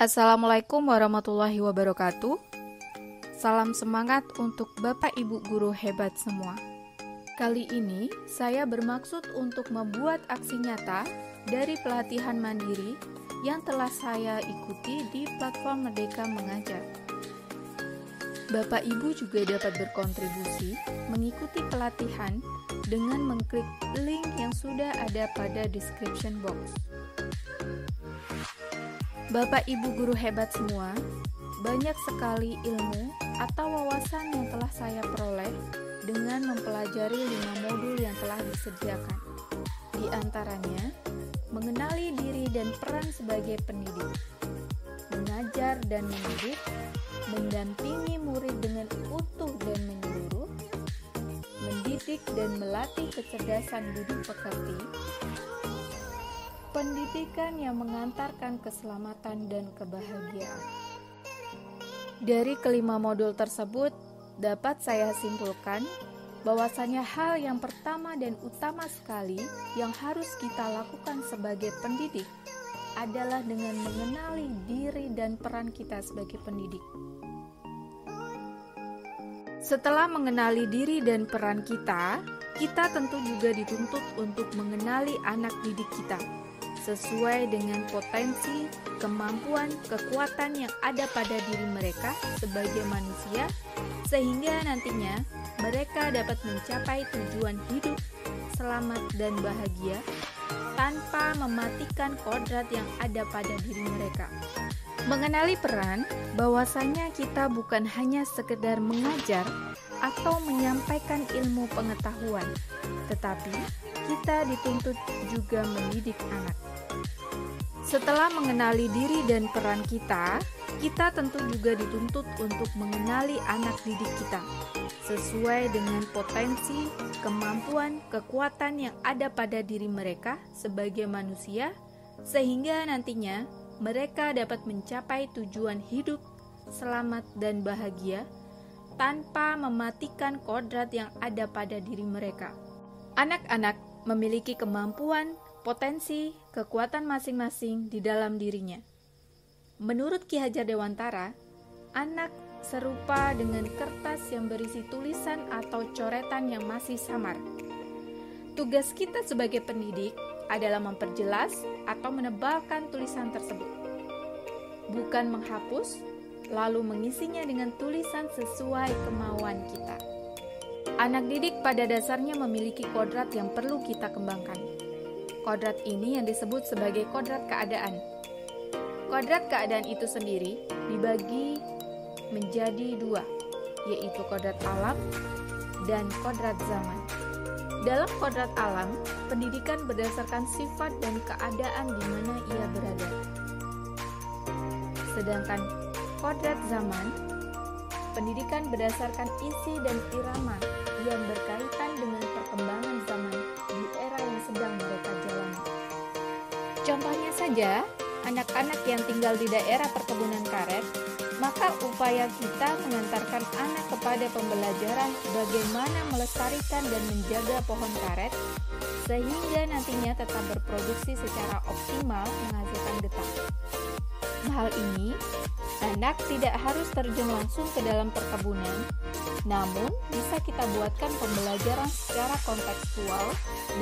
Assalamualaikum warahmatullahi wabarakatuh. Salam semangat untuk Bapak Ibu guru hebat semua. Kali ini saya bermaksud untuk membuat aksi nyata dari pelatihan mandiri yang telah saya ikuti di platform Merdeka Mengajar. Bapak Ibu juga dapat berkontribusi mengikuti pelatihan dengan mengklik link yang sudah ada pada description box. Bapak Ibu guru hebat semua, banyak sekali ilmu atau wawasan yang telah saya peroleh dengan mempelajari 5 modul yang telah disediakan. Di antaranya, mengenali diri dan peran sebagai pendidik, mengajar dan mendidik, mendampingi murid dengan utuh dan menyeluruh, mendidik dan melatih kecerdasan budi pekerti, pendidikan yang mengantarkan keselamatan dan kebahagiaan. Dari kelima modul tersebut, dapat saya simpulkan bahwasanya hal yang pertama dan utama sekali yang harus kita lakukan sebagai pendidik adalah dengan mengenali diri dan peran kita sebagai pendidik. Setelah mengenali diri dan peran kita tentu juga dituntut untuk mengenali anak didik kita sesuai dengan potensi, kemampuan, kekuatan yang ada pada diri mereka sebagai manusia, sehingga nantinya mereka dapat mencapai tujuan hidup, selamat dan bahagia, tanpa mematikan kodrat yang ada pada diri mereka. Mengenali peran, bahwasanya kita bukan hanya sekedar mengajar atau menyampaikan ilmu pengetahuan, tetapi kita dituntut juga mendidik anak. Setelah mengenali diri dan peran kita tentu juga dituntut untuk mengenali anak didik kita sesuai dengan potensi, kemampuan, kekuatan yang ada pada diri mereka sebagai manusia, sehingga nantinya mereka dapat mencapai tujuan hidup, selamat dan bahagia tanpa mematikan kodrat yang ada pada diri mereka. Anak-anak memiliki kemampuan, potensi, kekuatan masing-masing di dalam dirinya. Menurut Ki Hajar Dewantara, anak serupa dengan kertas yang berisi tulisan atau coretan yang masih samar. Tugas kita sebagai pendidik adalah memperjelas atau menebalkan tulisan tersebut, bukan menghapus, lalu mengisinya dengan tulisan sesuai kemauan kita. Anak didik pada dasarnya memiliki kodrat yang perlu kita kembangkan. Kodrat ini yang disebut sebagai kodrat keadaan. Kodrat keadaan itu sendiri dibagi menjadi 2, yaitu kodrat alam dan kodrat zaman. Dalam kodrat alam, pendidikan berdasarkan sifat dan keadaan di mana ia berada. Sedangkan kodrat zaman, pendidikan berdasarkan isi dan irama yang berkaitan dengan perkembangan zaman di era yang sedang mereka jalani. Contohnya saja, anak-anak yang tinggal di daerah perkebunan karet, maka upaya kita mengantarkan anak kepada pembelajaran bagaimana melestarikan dan menjaga pohon karet, sehingga nantinya tetap berproduksi secara optimal menghasilkan getah. Hal ini, anak tidak harus terjun langsung ke dalam perkebunan, namun bisa kita buatkan pembelajaran secara kontekstual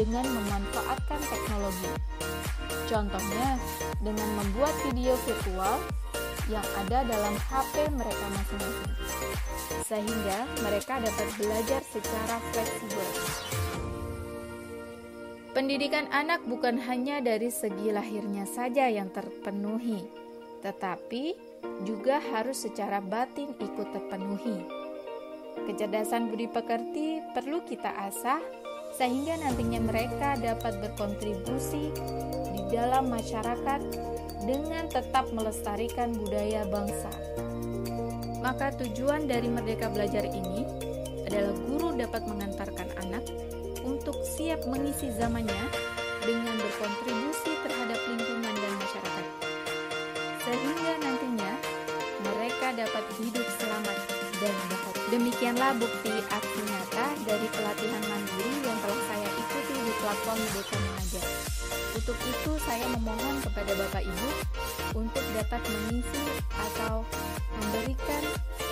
dengan memanfaatkan teknologi. Contohnya, dengan membuat video virtual yang ada dalam HP mereka masing-masing, sehingga mereka dapat belajar secara fleksibel. Pendidikan anak bukan hanya dari segi lahirnya saja yang terpenuhi, tetapi juga harus secara batin ikut terpenuhi. Kecerdasan budi pekerti perlu kita asah sehingga nantinya mereka dapat berkontribusi di dalam masyarakat dengan tetap melestarikan budaya bangsa. Maka tujuan dari Merdeka Belajar ini adalah guru dapat mengantarkan anak untuk siap mengisi zamannya dengan berkontribusi terhadap lingkungan dan masyarakat, sehingga nantinya mereka dapat hidup selamat dan bahagia. Demikianlah bukti aksi nyata dari pelatihan mandiri yang telah saya ikuti di platform Merdeka Mengajar. Untuk itu saya memohon kepada Bapak Ibu untuk dapat mengisi atau memberikan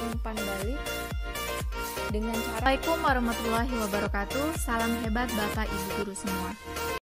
umpan balik dengan cara. Assalamualaikum warahmatullahi wabarakatuh. Salam hebat Bapak Ibu guru semua.